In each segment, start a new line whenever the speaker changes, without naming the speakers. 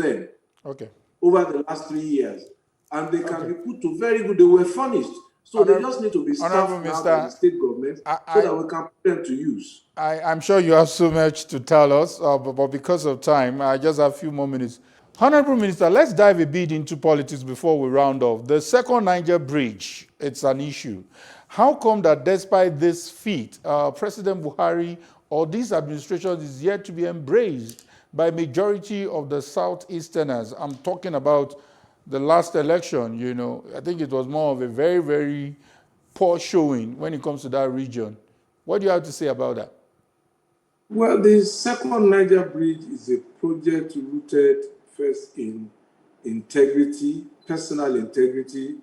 them
Okay.
over the last 3 years. And they can
Okay.
be put to very good, they were furnished. So they just need to be staffed now by the state government so that we can put them to use.
I'm sure you have so much to tell us, but because of time, I just have a few more minutes. Honorable Minister, let's dive a bit into politics before we round off. The second Niger bridge, it's an issue. How come that despite this feat, President Buhari or this administration is yet to be embraced by majority of the Southeasterners? I'm talking about the last election, you know. I think it was more of a very, very poor showing when it comes to that region. What do you have to say about that?
Well, the second Niger bridge is a project rooted first in integrity, personal integrity,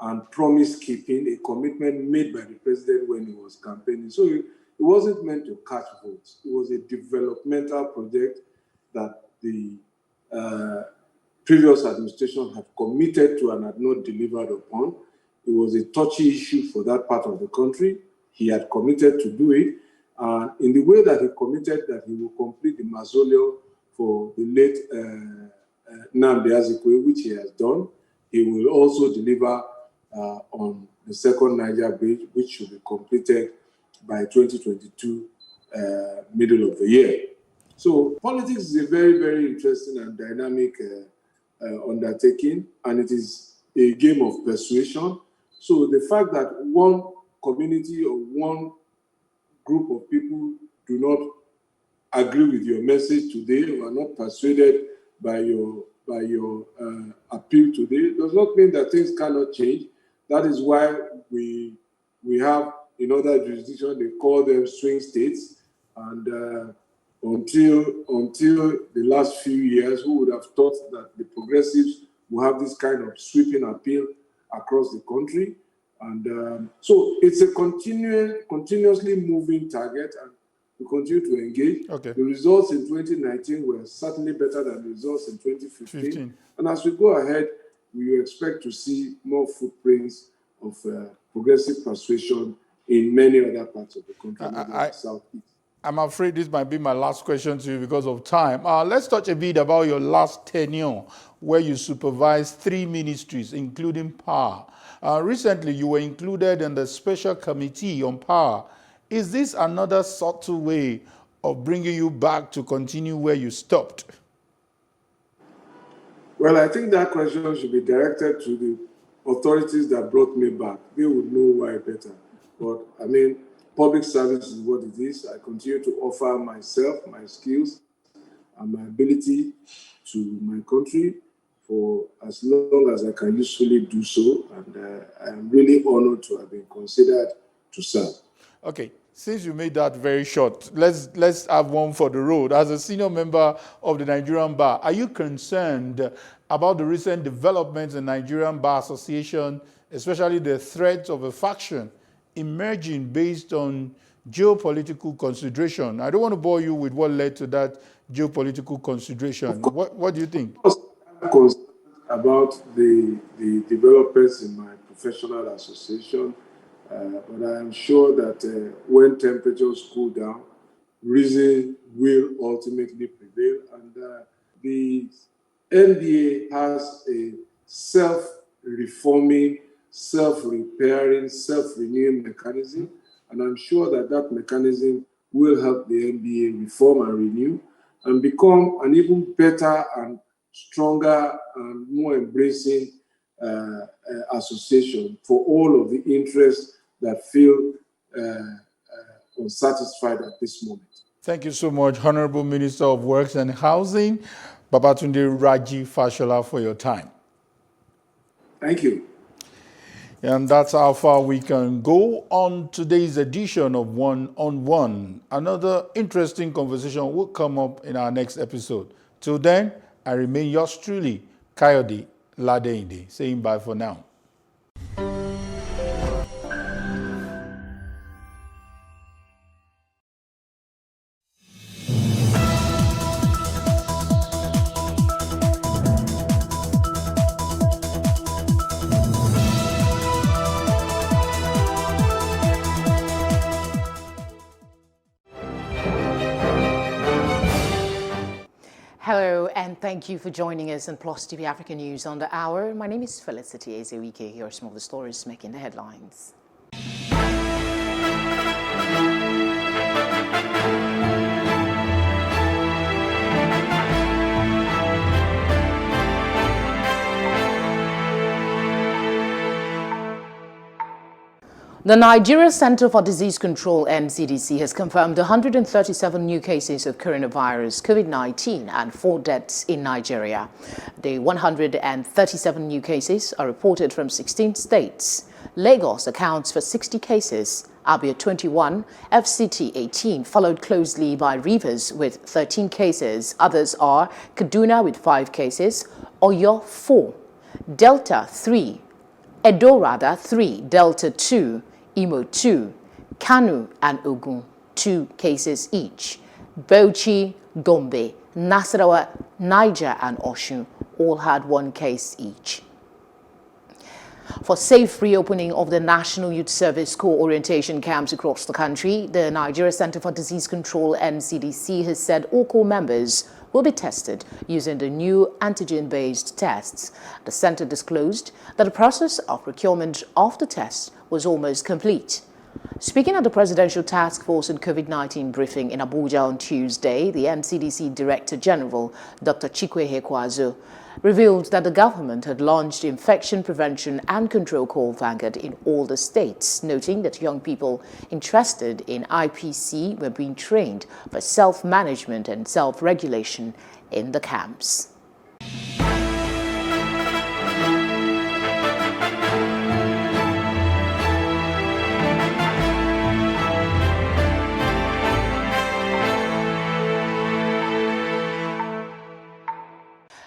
and promise keeping, a commitment made by the president when he was campaigning. So it wasn't meant to catch votes. It was a developmental project that the previous administration had committed to and had not delivered upon. It was a touchy issue for that part of the country. He had committed to do it. And in the way that he committed that he will complete the mausoleum for the late Nnamdi Azikiwe, which he has done, he will also deliver on the second Niger bridge, which should be completed by 2022, middle of the year. So politics is a very, very interesting and dynamic undertaking, and it is a game of persuasion. So the fact that one community or one group of people do not agree with your message today or are not persuaded by your appeal today does not mean that things cannot change. That is why we have in other jurisdictions, they call them swing states. And until the last few years, who would have thought that the progressives will have this kind of sweeping appeal across the country? And so it's a continuously moving target, and we continue to engage.
Okay.
The results in 2019 were certainly better than the results in 2015. And as we go ahead, we expect to see more footprints of progressive persuasion in many other parts of the country, the Southeast.
I'm afraid this might be my last question to you because of time. Let's touch a bit about your last tenure, where you supervised 3 ministries, including power. Recently, you were included in the Special Committee on Power. Is this another subtle way of bringing you back to continue where you stopped?
Well, I think that question should be directed to the authorities that brought me back. They would know why better. But, I mean, public service is what it is. I continue to offer myself, my skills, and my ability to my country for as long as I can usefully do so. And I am really honored to have been considered to serve.
Okay. Since you made that very short, let's have one for the road. As a senior member of the Nigerian Bar, are you concerned about the recent developments in Nigerian Bar Association, especially the threat of a faction emerging based on geopolitical consideration? I don't want to bore you with what led to that geopolitical consideration. What do you think?
I'm concerned about the developments in my professional association. But I am sure that when temperatures cool down, reason will ultimately prevail. And the NBA has a self-reforming, self-repairing, self-renewing mechanism. And I'm sure that that mechanism will help the NBA reform and renew and become an even better and stronger and more embracing association for all of the interests that feel unsatisfied at this moment.
Thank you so much, Honorable Minister of Works and Housing, Babatunde Raji Fashola, for your time.
Thank you.
And that's how far we can go on today's edition of One on One. Another interesting conversation will come up in our next episode. Till then, I remain yours truly, Kayode Ladeinde, saying bye for now.
Hello and Thank you for joining us on Plus TV Africa News on the Hour. My name is Felicity Ezewike. Here are some of the stories making the headlines. The Nigeria Center for Disease Control, NCDC, has confirmed 137 new cases of coronavirus COVID-19 and 4 deaths in Nigeria. The 137 new cases are reported from 16 states. Lagos accounts for 60 cases, Abia 21, FCT 18, followed closely by Rivers with 13 cases. Others are Kaduna with 5 cases, Oyo 4, Delta 3, Edo 3, Delta 2, Imo 2, Kanu and Ogun 2 cases each. Bauchi, Gombe, Nasarawa, Niger and Osun all had 1 case each. For safe reopening of the National Youth Service Corps orientation camps across the country, the Nigeria Center for Disease Control, NCDC, has said all corps members will be tested using the new antigen-based tests. The center disclosed that the process of procurement of the tests was almost complete. Speaking at the Presidential Task Force on COVID-19 briefing in Abuja on Tuesday, the NCDC Director General, Dr. Chikwe Hekwazo, revealed that the government had launched Infection Prevention and Control Call Vanguard in all the states, noting that young people interested in IPC were being trained for self-management and self-regulation in the camps.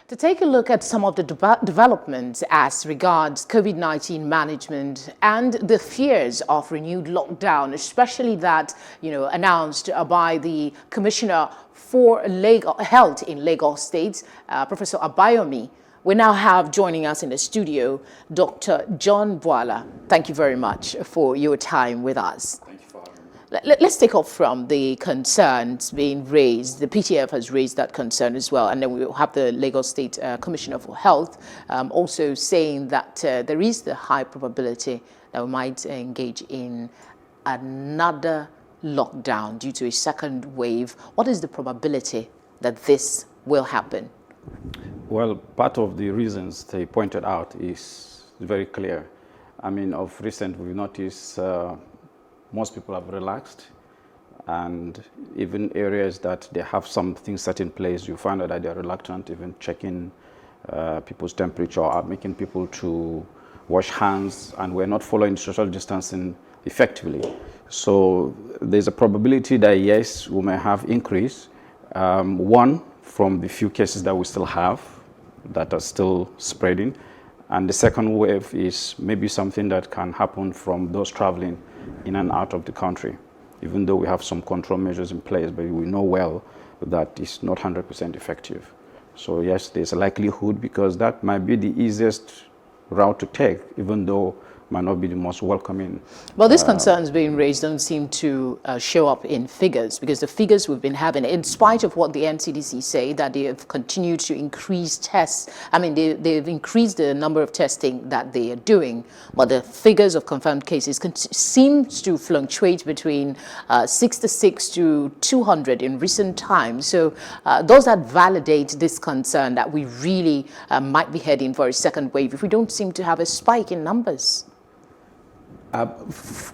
To take a look at some of the developments as regards COVID-19 management and the fears of renewed lockdown, especially that, announced by the Commissioner for Health in Lagos State, Professor Abayomi, we now have joining us in the studio, Dr. John Bwala. Thank you very much for your time with us. Let's take off from the concerns being raised. The PTF has raised that concern as well. And then we will have the Lagos State Commissioner for Health also saying that there is the high probability that we might engage in another lockdown due to a second wave. What is the probability that this will happen?
Well, part of the reasons they pointed out is very clear. I mean, of recent, we've noticed most people have relaxed, and even areas that they have some things set in place, you find out that they're reluctant, even checking people's temperature, or making people to wash hands, and we're not following social distancing effectively. So there's a probability that yes, we may have increase. One, from the few cases that we still have that are still spreading, and the second wave is maybe something that can happen from those traveling in and out of the country, even though we have some control measures in place, but we know well that it's not 100% effective. So yes, there's a likelihood, because that might be the easiest route to take, even though might not be the most welcoming.
Well, these concerns being raised don't seem to show up in figures, because the figures we've been having, in spite of what the NCDC say, that they have continued to increase tests. I mean, they've increased the number of testing that they are doing, but the figures of confirmed cases seem to fluctuate between 66 to 200 in recent times. So those that validate this concern that we really might be heading for a second wave if we don't seem to have a spike in numbers.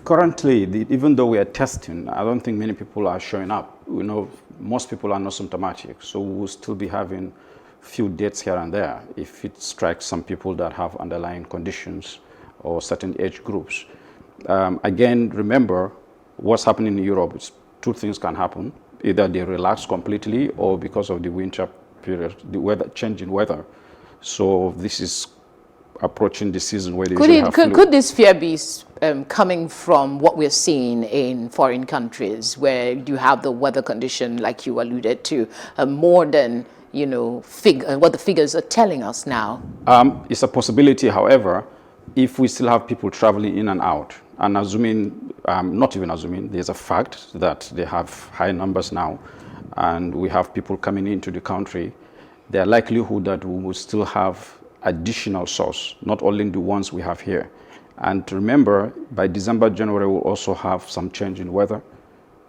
Currently, even though we are testing, I don't think many people are showing up. We know most people are not symptomatic, so we'll still be having few deaths here and there if it strikes some people that have underlying conditions or certain age groups. Again, remember what's happening in Europe. Two things can happen: either they relax completely, or because of the winter period, the weather, changing weather. So this is approaching the season where they
could this fear be coming from what we're seeing in foreign countries, where you have the weather condition, like you alluded to, more than what the figures are telling us now?
It's a possibility. However, if we still have people traveling in and out, and assuming, not even assuming, there's a fact that they have high numbers now, and we have people coming into the country, there are likelihood that we will still have additional source, not only the ones we have here. And remember, by December, January, we'll also have some change in weather.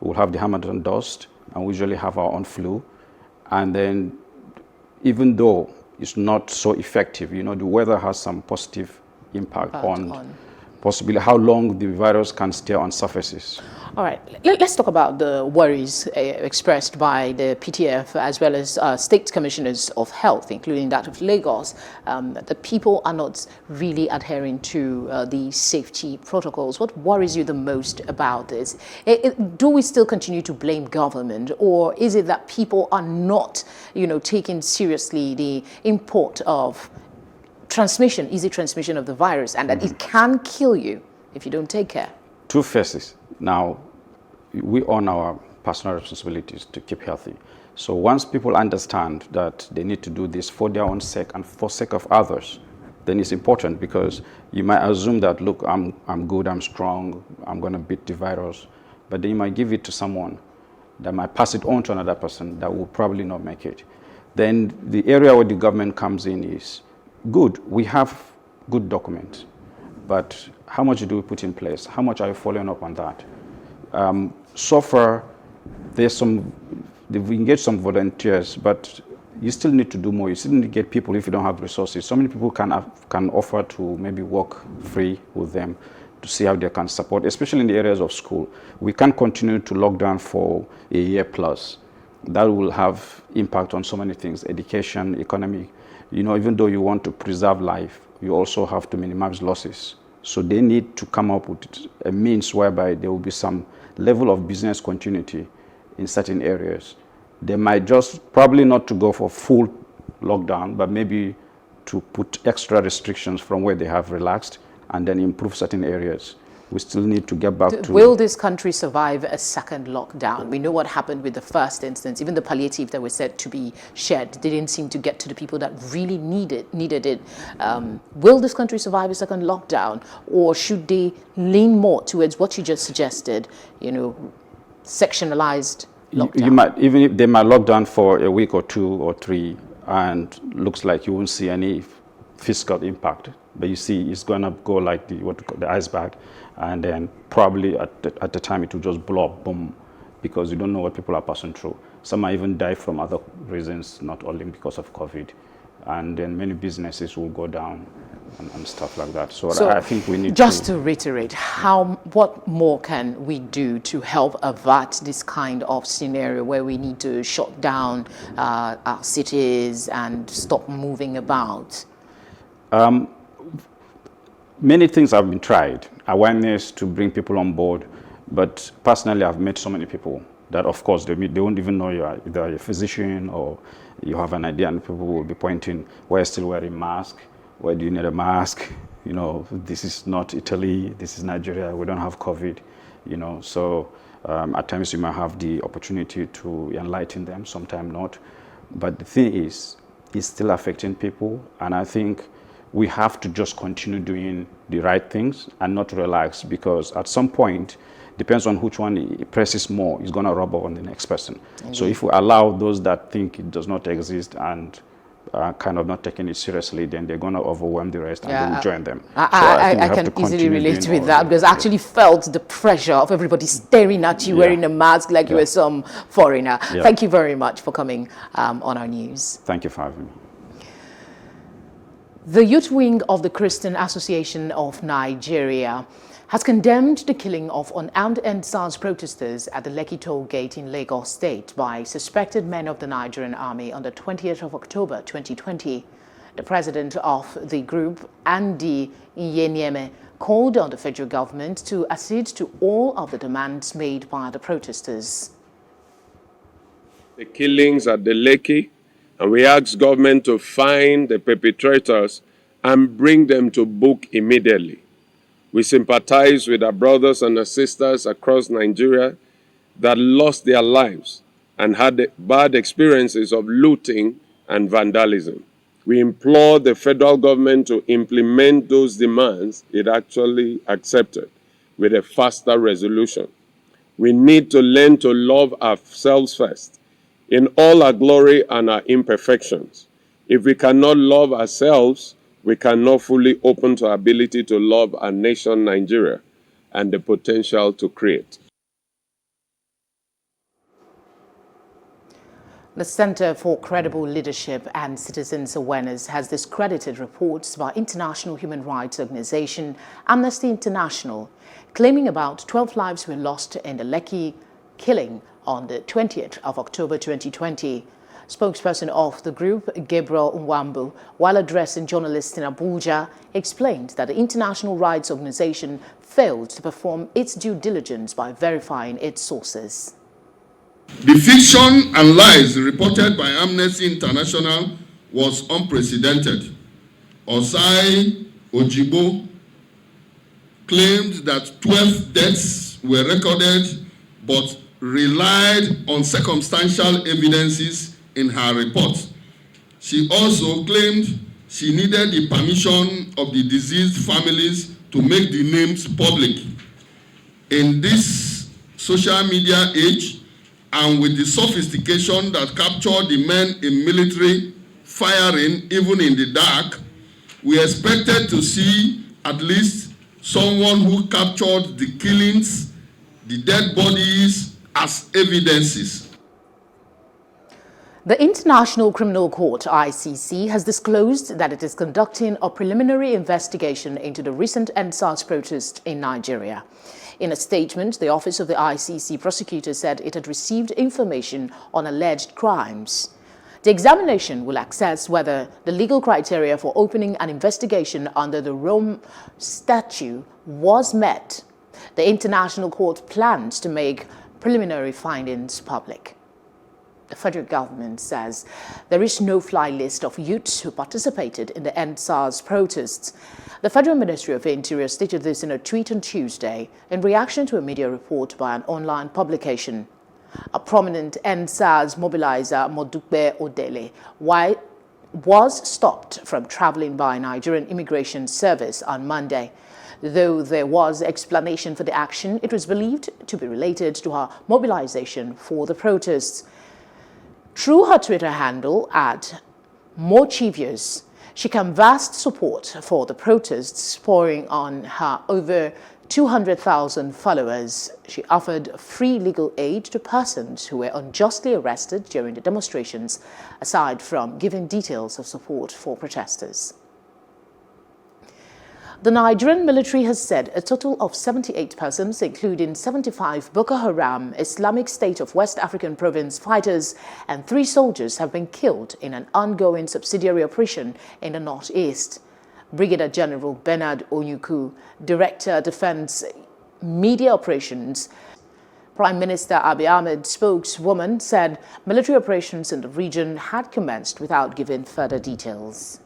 We'll have the Hamilton dust, and we usually have our own flu. And then, even though it's not so effective, you know, the weather has some positive impact on possibly how long the virus can stay on surfaces.
All right, let's talk about the worries expressed by the PTF as well as state commissioners of health, including that of Lagos, that people are not really adhering to the safety protocols. What worries you the most about this? Do we still continue to blame government, or is it that people are not, you know, taking seriously the import of transmission, easy transmission of the virus, and that it can kill you if you don't take care?
Two phases. Now, we own our personal responsibilities to keep healthy. So once people understand that they need to do this for their own sake and for sake of others, then it's important, because you might assume that, look, I'm good, I'm strong, I'm going to beat the virus, but then you might give it to someone that might pass it on to another person that will probably not make it. Then the area where the government comes in is, good, we have good documents, but how much do we put in place? How much are you following up on that? So far, they've engaged some volunteers, but you still need to do more. You still need to get people if you don't have resources. So many people can offer to maybe work free with them to see how they can support, especially in the areas of school. We can't continue to lock down for a year plus. That will have impact on so many things, education, economy. You know, even though you want to preserve life, you also have to minimize losses. So they need to come up with a means whereby there will be some level of business continuity in certain areas. They might just probably not to go for full lockdown, but maybe to put extra restrictions from where they have relaxed and then improve certain areas. We still need to get back to...
Will this country survive a second lockdown? We know what happened with the first instance. Even the palliative that was said to be shared didn't seem to get to the people that really needed it. Will this country survive a second lockdown, or should they lean more towards what you just suggested, you know, sectionalized lockdown?
You might, even if they might lock down for a week or 2 or 3, and looks like you won't see any fiscal impact, but you see it's going to go like the iceberg, and then probably at the time it will just blow up, boom, because you don't know what people are passing through. Some might even die from other reasons, not only because of COVID, and then many businesses will go down and stuff like that. So I think we need
to reiterate, what more can we do to help avert this kind of scenario where we need to shut down our cities and stop moving about?
Many things have been tried. Awareness to bring people on board, but personally I've met so many people that, of course, they won't even know you're either a physician or you have an idea, and people will be pointing, why are you still wearing mask? Why do you need a mask? You know, this is not Italy, this is Nigeria, we don't have COVID, you know. So at times you might have the opportunity to enlighten them, sometimes not. But the thing is, it's still affecting people, and I think we have to just continue doing the right things and not relax, because at some point, depends on which one presses more, is going to rub on the next person. Mm-hmm. So if we allow those that think it does not exist and kind of not taking it seriously, then they're going to overwhelm the rest and they will join them.
I can easily relate with that, because I actually felt the pressure of everybody staring at you wearing a mask like you were some foreigner. Yeah. Thank you very much for coming on our news.
Thank you for having me.
The youth wing of the Christian Association of Nigeria has condemned the killing of unarmed EndSARS protesters at the Lekki toll gate in Lagos State by suspected men of the Nigerian army on the 20th of October 2020. The president of the group, Andy Inyenieme, called on the federal government to accede to all of the demands made by the protesters.
The killings at the Lekki, and we ask government to find the perpetrators and bring them to book immediately. We sympathize with our brothers and our sisters across Nigeria that lost their lives and had bad experiences of looting and vandalism. We implore the federal government to implement those demands it actually accepted with a faster resolution. We need to learn to love ourselves first in all our glory and our imperfections. If we cannot love ourselves, we cannot fully open to our ability to love our nation, Nigeria, and the potential to create.
The Center for Credible Leadership and Citizens Awareness has discredited reports by international human rights organization Amnesty International, claiming about 12 lives were lost in the Lekki killing on the 20th of October 2020. Spokesperson of the group, Gabriel Nwambu, while addressing journalists in Abuja, explained that the international rights organization failed to perform its due diligence by verifying its sources.
The fiction and lies reported by Amnesty International was unprecedented. Osai Ojibo claimed that 12 deaths were recorded but relied on circumstantial evidences in her report. She also claimed she needed the permission of the deceased families to make the names public. In this social media age, and with the sophistication that captured the men in military firing even in the dark, we expected to see at least someone who captured the killings, the dead bodies as evidences.
The International Criminal Court, ICC, has disclosed that it is conducting a preliminary investigation into the recent EndSARS protest in Nigeria. In a statement, the Office of the ICC prosecutor said it had received information on alleged crimes. The examination will assess whether the legal criteria for opening an investigation under the Rome Statute was met. The International Court plans to make preliminary findings public. The federal government says there is no fly list of youths who participated in the EndSARS protests. The Federal Ministry of Interior stated this in a tweet on Tuesday in reaction to a media report by an online publication. A prominent EndSARS mobilizer, Modupe Odele, was stopped from traveling by Nigerian Immigration Service on Monday. Though there was explanation for the action, it was believed to be related to her mobilization for the protests. Through her Twitter handle at Mochivius, she canvassed support for the protests, pouring on her over 200,000 followers. She offered free legal aid to persons who were unjustly arrested during the demonstrations, aside from giving details of support for protesters. The Nigerian military has said a total of 78 persons, including 75 Boko Haram, Islamic State of West African Province fighters, and 3 soldiers have been killed in an ongoing subsidiary operation in the northeast. Brigadier General Bernard Onyuku, Director Defense Media Operations, Prime Minister Abiy Ahmed's spokeswoman, said military operations in the region had commenced without giving further details.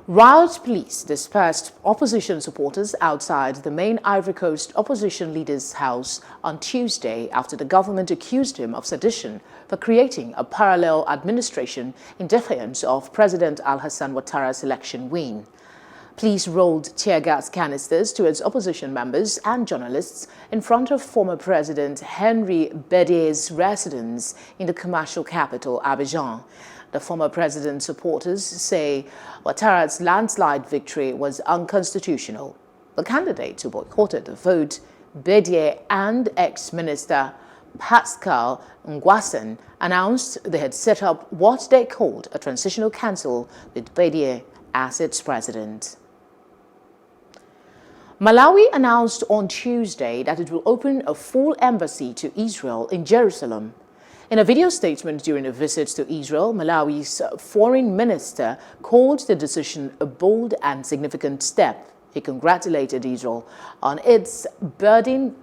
Riot police dispersed opposition supporters outside the main Ivory Coast opposition leader's house on Tuesday after the government accused him of sedition for creating a parallel administration in defiance of President Alassane Ouattara's election win. Police rolled tear gas canisters towards opposition members and journalists in front of former President Henri Bédier's residence in the commercial capital, Abidjan. The former president's supporters say Ouattara's landslide victory was unconstitutional. The candidates who boycotted the vote, Bédier and ex-minister Pascal Nguassen, announced they had set up what they called a transitional council with Bédier as its president. Malawi announced on Tuesday that it will open a full embassy to Israel in Jerusalem. In a video statement during a visit to Israel, Malawi's foreign minister called the decision a bold and significant step. He congratulated Israel on its budding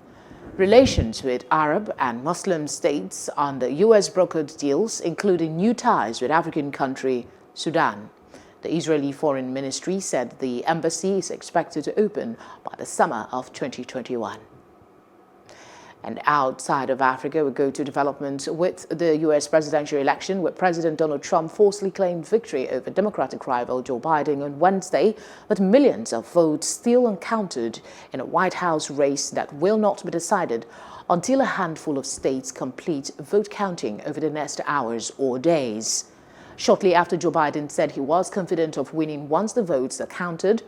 relations with Arab and Muslim states on the U.S.-brokered deals, including new ties with African country Sudan. The Israeli Foreign Ministry said the embassy is expected to open by the summer of 2021. And outside of Africa, we go to developments with the U.S. presidential election, where President Donald Trump falsely claimed victory over Democratic rival Joe Biden on Wednesday, with millions of votes still uncounted in a White House race that will not be decided until a handful of states complete vote counting over the next hours or days. Shortly after Joe Biden said he was confident of winning once the votes are counted,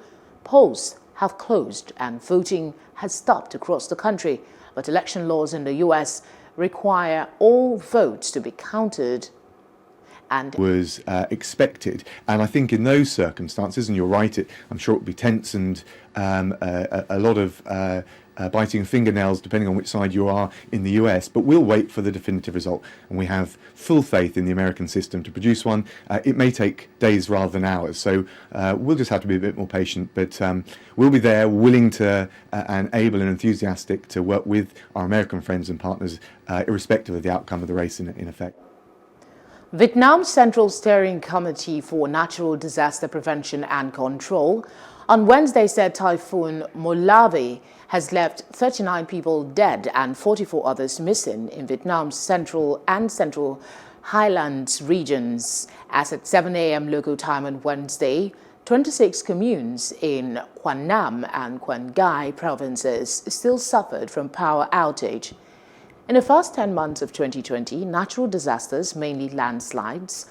polls have closed and voting has stopped across the country. But election laws in the U.S. require all votes to be counted and
was expected. And I think in those circumstances, and you're right, I'm sure it would be tense and a lot of biting fingernails depending on which side you are in the US, but we'll wait for the definitive result. And we have full faith in the American system to produce one. It may take days rather than hours, so we'll just have to be a bit more patient, but we'll be there willing to and able and enthusiastic to work with our American friends and partners irrespective of the outcome of the race in effect.
Vietnam's Central Steering Committee for Natural Disaster Prevention and Control on Wednesday said Typhoon Molave has left 39 people dead and 44 others missing in Vietnam's central and central highlands regions. As at 7 a.m. local time on Wednesday, 26 communes in Quang Nam and Quang Ngai provinces still suffered from power outage. In the first 10 months of 2020, natural disasters, mainly landslides,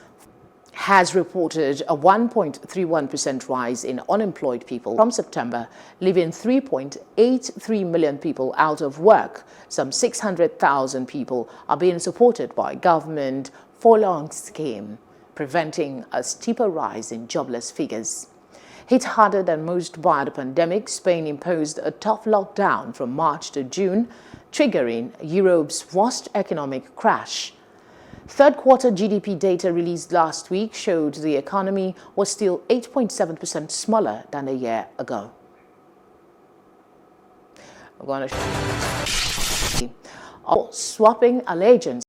has reported a 1.31% rise in unemployed people from September, leaving 3.83 million people out of work. Some 600,000 people are being supported by government furlough scheme, preventing a steeper rise in jobless figures. Hit harder than most by the pandemic, Spain imposed a tough lockdown from March to June, triggering Europe's worst economic crash. Third quarter GDP data released last week showed the economy was still 8.7% smaller than a year ago. We're going to swapping allegiance.